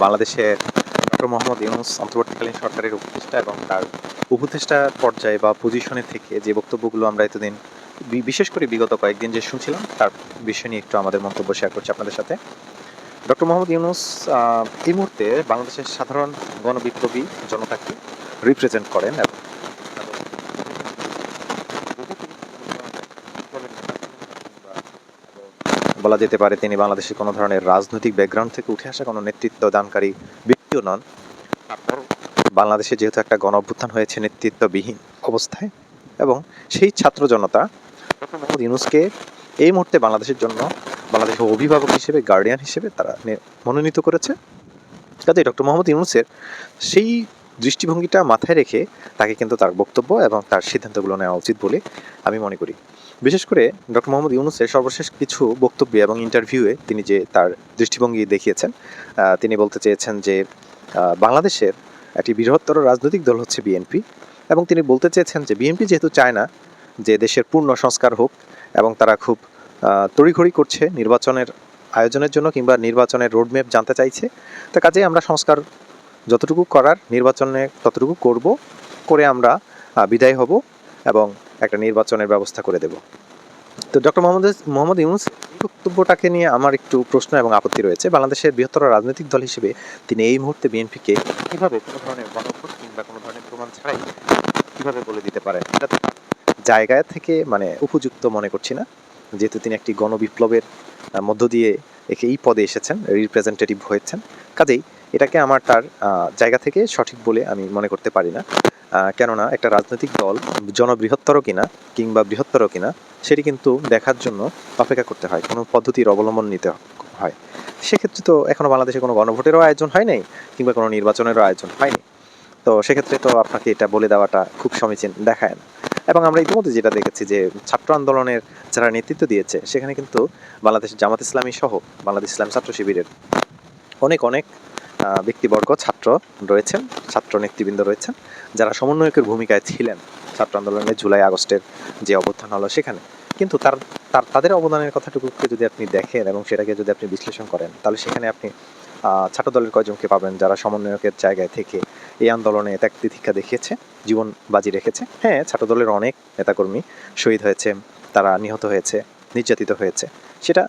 বাংলাদেশের ডক্টর মোহাম্মদ ইউনূস অন্তর্বর্তীকালীন সরকারের উপদেষ্টা এবং তার উপদেষ্টা পর্যায়ে বা পজিশনে থেকে যে বক্তব্যগুলো আমরা এতদিন বিশেষ করে বিগত কয়েকদিন যে শুনছিলাম তার বিষয় নিয়ে একটু আমাদের মন্তব্য শেয়ার করছি আপনাদের সাথে। ডক্টর মোহাম্মদ ইউনূস এই মুহূর্তে বাংলাদেশের সাধারণ গণবিপ্লবী জনতাকে রিপ্রেজেন্ট করেন এবং বলা যেতে পারে তিনি বাংলাদেশের কোনো ধরনের রাজনৈতিক ব্যাকগ্রাউন্ড থেকে উঠে আসা কোনো নেতৃত্ব দানকারী ব্যক্তিও নন। বাংলাদেশে যেহেতু একটা গণ অভ্যুত্থান হয়েছে নেতৃত্ববিহীন অবস্থায়, এবং সেই ছাত্র জনতা ডক্টর মোহাম্মদ ইউনূসকে এই মুহূর্তে বাংলাদেশের জন্য বাংলাদেশের অভিভাবক হিসেবে, গার্ডিয়ান হিসেবে তারা মনোনীত করেছে। কাজে ডক্টর মোহাম্মদ ইউনূসের সেই দৃষ্টিভঙ্গিটা মাথায় রেখে তাকে কিন্তু তার বক্তব্য এবং তার সিদ্ধান্তগুলো নেওয়া উচিত বলে আমি মনে করি। বিশেষ করে ডক্টর মোহাম্মদ ইউনূসের সর্বশেষ কিছু বক্তব্যে এবং ইন্টারভিউয়ে তিনি যে তার দৃষ্টিভঙ্গি দেখিয়েছেন, তিনি বলতে চেয়েছেন যে বাংলাদেশের একটি বৃহত্তর রাজনৈতিক দল হচ্ছে বিএনপি, এবং তিনি বলতে চেয়েছেন যে বিএনপি যেহেতু চায় না যে দেশের পূর্ণ সংস্কার হোক এবং তারা খুব তড়িঘড়ি করছে নির্বাচনের আয়োজনের জন্য কিংবা নির্বাচনের রোডম্যাপ জানতে চাইছে, তা কাজেই আমরা সংস্কার যতটুকু করার নির্বাচনে ততটুকু করব, করে আমরা বিদায় হব এবং একটা নির্বাচনের ব্যবস্থা করে দেব। তো ডক্টর মোহাম্মদ ইউনূস বক্তব্যটাকে নিয়ে আমার একটু প্রশ্ন এবং আপত্তি রয়েছে। বাংলাদেশের বৃহত্তর রাজনৈতিক দল হিসেবে তিনি এই মুহূর্তে বিএনপিকে কীভাবে কোনো ধরনের গণভোট কিংবা কোনো ধরনের প্রমাণ ছাড়াই কীভাবে বলে দিতে পারেন, এটা জায়গা থেকে উপযুক্ত মনে করছি না, যেহেতু তিনি একটি গণবিপ্লবের মধ্য দিয়ে এই পদে এসেছেন, রিপ্রেজেন্টেটিভ হয়েছেন। কাজেই এটাকে আমার তার জায়গা থেকে সঠিক বলে আমি মনে করতে পারি না। কেননা একটা রাজনৈতিক দল জনবৃহত্তর কিনা কিংবা বৃহত্তর কিনা সেটি কিন্তু দেখার জন্য অপেক্ষা করতে হয়, কোনো পদ্ধতির অবলম্বন নিতে হয়। সেক্ষেত্রে তো এখনও বাংলাদেশে কোনো গণভোটেরও আয়োজন হয় নাই কিংবা কোনো নির্বাচনেরও আয়োজন হয়নি। তো সেক্ষেত্রে তো আপনাকে এটা বলে দেওয়াটা খুব সমীচীন দেখায় না। এবং আমরা ইতিমধ্যে যেটা দেখেছি যে ছাত্র আন্দোলনের যারা নেতৃত্ব দিয়েছে সেখানে কিন্তু বাংলাদেশ জামাত ইসলামী সহ বাংলাদেশ ইসলাম ছাত্র শিবিরের অনেক ব্যক্তিবর্গ ছাত্র রয়েছেন, ছাত্র নেতৃবৃন্দ রয়েছেন, যারা সমন্বয়কের ভূমিকায় ছিলেন ছাত্র আন্দোলনের জুলাই আগস্টের যে অভ্যুত্থান হলো সেখানে। কিন্তু তাদের অবদানের কথাটুকুকে যদি আপনি দেখেন এবং সেটাকে যদি আপনি বিশ্লেষণ করেন, তাহলে সেখানে আপনি ছাত্র দলের কয়জনকে পাবেন যারা সমন্বয়কের জায়গায় থেকে এই আন্দোলনে ত্যাগ তিতিক্ষা দেখিয়েছে, জীবন বাজি রেখেছে। হ্যাঁ, ছাত্র দলের অনেক নেতাকর্মী শহীদ হয়েছে, তারা নিহত হয়েছে, নির্যাতিত হয়েছে, সেটা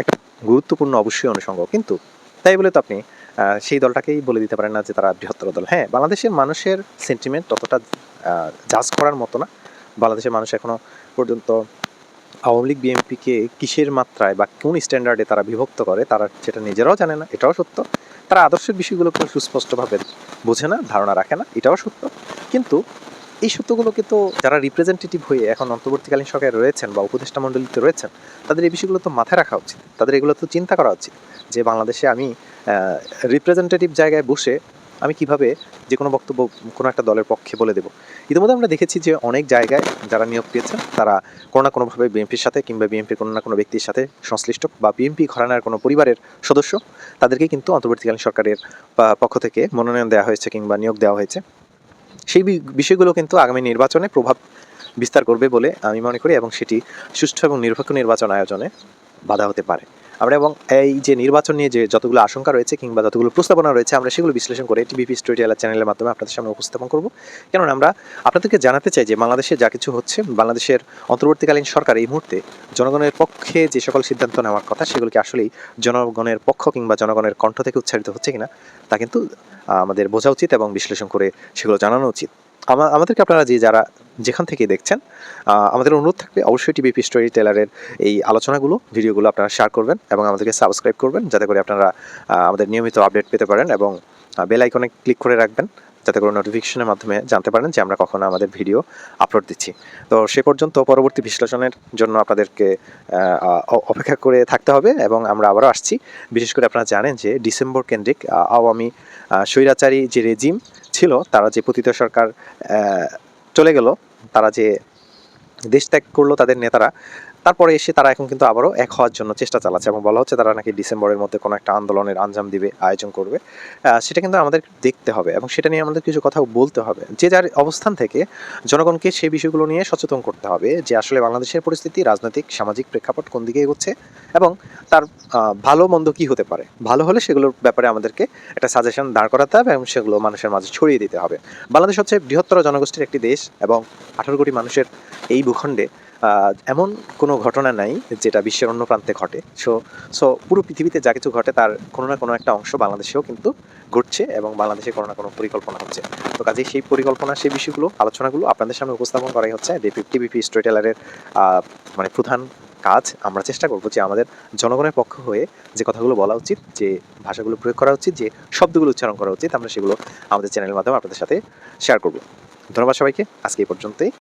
একটা গুরুত্বপূর্ণ অবশ্যই অনুষঙ্গ। কিন্তু তাই বলে তো আপনি সেই দলটাকেই বলে দিতে পারেন না যে তারা বৃহত্তর দল। হ্যাঁ, বাংলাদেশের মানুষের সেন্টিমেন্ট ততটা জাজ করার মতো না। বাংলাদেশের মানুষ এখনও পর্যন্ত আওয়ামী লীগ বিএনপিকে কিসের মাত্রায় বা কোন স্ট্যান্ডার্ডে তারা বিভক্ত করে তারা সেটা নিজেরাও জানে না, এটাও সত্য। তারা আদর্শের বিষয়গুলোকে সুস্পষ্টভাবে বোঝে না, ধারণা রাখে না, এটাও সত্য। কিন্তু এই সত্যগুলোকে তো যারা রিপ্রেজেন্টেটিভ হয়ে এখন অন্তর্বর্তীকালীন সরকারে রয়েছেন বা উপদেষ্টা মণ্ডলীতে রয়েছেন, তাদের এই বিষয়গুলো তো মাথায় রাখা উচিত, তাদের এগুলো তো চিন্তা করা উচিত যে বাংলাদেশে আমি রিপ্রেজেন্টেটিভ জায়গায় বসে আমি কিভাবে যে কোনো বক্তব্য কোনো একটা দলের পক্ষে বলে দেব। ইতিমধ্যে আমরা দেখেছি যে অনেক জায়গায় যারা নিয়োগ পেয়েছেন তারা কোনো না কোনোভাবে বিএনপির সাথে কিংবা বিএনপির কোনো না কোনো ব্যক্তির সাথে সংশ্লিষ্ট বা বিএনপি ঘরানার কোনো পরিবারের সদস্য, তাদেরকে কিন্তু অন্তর্বর্তীকালীন সরকারের পক্ষ থেকে মনোনয়ন দেওয়া হয়েছে কিংবা নিয়োগ দেওয়া হয়েছে। সেই বিষয়গুলো কিন্তু আগামী নির্বাচনে প্রভাব বিস্তার করবে বলে আমি মনে করি, এবং সেটি সুষ্ঠু এবং নিরপেক্ষ নির্বাচন আয়োজনে বাধা হতে পারে। আমরা এবং এই যে নির্বাচন নিয়ে যে যতগুলো আশঙ্কা রয়েছে কিংবা যতগুলো প্রস্তাবনা রয়েছে আমরা সেগুলো বিশ্লেষণ করে টিভিপি স্টোরি টেলার চ্যানেলের মাধ্যমে আপনাদের সামনে উপস্থাপন করব। কেননা আমরা আপনাদেরকে জানাতে চাই যে বাংলাদেশে যা কিছু হচ্ছে, বাংলাদেশের অন্তর্বর্তীকালীন সরকার এই মুহূর্তে জনগণের পক্ষে যে সকল সিদ্ধান্ত নেওয়ার কথা সেগুলোকে আসলেই জনগণের পক্ষ কিংবা জনগণের কণ্ঠ থেকে উচ্চারিত হচ্ছে কিনা তা কিন্তু আমাদের বোঝা উচিত এবং বিশ্লেষণ করে সেগুলো জানানো উচিত। আমাদেরকে আপনারা যারা যেখান থেকে দেখছেন, আমাদের অনুরোধ থাকবে অবশ্যই টিভিপি স্টোরি টেলারের এই আলোচনাগুলো, ভিডিওগুলো আপনারা শেয়ার করবেন এবং আমাদেরকে সাবস্ক্রাইব করবেন, যাতে করে আপনারা আমাদের নিয়মিত আপডেট পেতে পারেন, এবং বেল আইকনে ক্লিক করে রাখবেন যাতে করে নোটিফিকেশনের মাধ্যমে জানতে পারেন যে আমরা কখনো আমাদের ভিডিও আপলোড দিচ্ছি। তো সে পর্যন্ত পরবর্তী বিশ্লেষণের জন্য আপনাদেরকে অপেক্ষা করে থাকতে হবে, এবং আমরা আবারও আসছি। বিশেষ করে আপনারা জানেন যে ডিসেম্বর কেন্দ্রিক আওয়ামী স্বৈরাচারী যে রেজিম ছিল, তারা যে পতিত সরকার চলে গেল, তারা যে দেশ ত্যাগ করলো, তাদের নেতারা, তারপরে এসে তারা এখন কিন্তু আবারও এক হওয়ার জন্য চেষ্টা চালাচ্ছে এবং বলা হচ্ছে তারা নাকি ডিসেম্বরের মধ্যে কোনো একটা আন্দোলনের আঞ্জাম দিবে, আয়োজন করবে। সেটা কিন্তু আমাদের দেখতে হবে এবং সেটা নিয়ে আমাদের কিছু কথা বলতে হবে। যে যার অবস্থান থেকে জনগণকে সেই বিষয়গুলো নিয়ে সচেতন করতে হবে যে আসলে বাংলাদেশের পরিস্থিতি, রাজনৈতিক, সামাজিক প্রেক্ষাপট কোন দিকে এগোচ্ছে এবং তার ভালো মন্দ কী হতে পারে। ভালো হলে সেগুলোর ব্যাপারে আমাদেরকে একটা সাজেশন দাঁড় করাতে হবে এবং সেগুলো মানুষের মাঝে ছড়িয়ে দিতে হবে। বাংলাদেশ হচ্ছে বৃহত্তর জনগোষ্ঠীর একটি দেশ এবং 18 কোটি মানুষের এই ভূখণ্ডে এমন কোনো ঘটনা নাই যেটা বিশ্বের অন্য প্রান্তে ঘটে। সো সো পুরো পৃথিবীতে যা কিছু ঘটে তার কোনো না কোনো একটা অংশ বাংলাদেশেও কিন্তু ঘটছে এবং বাংলাদেশে কোনো না কোনো পরিকল্পনা হচ্ছে। তো কাজেই সেই পরিকল্পনা, সেই বিষয়গুলো, আলোচনাগুলো আপনাদের সামনে উপস্থাপন করাই হচ্ছে টিভিপি স্টোরি টেলারের মানে প্রধান কাজ। আমরা চেষ্টা করব যে আমাদের জনগণের পক্ষ হয়ে যে কথাগুলো বলা উচিত, যে ভাষাগুলো প্রয়োগ করা উচিত, যে শব্দগুলো উচ্চারণ করা উচিত, আমরা সেগুলো আমাদের চ্যানেলের মাধ্যমে আপনাদের সাথে শেয়ার করব। ধন্যবাদ সবাইকে। আজকে এই পর্যন্তই।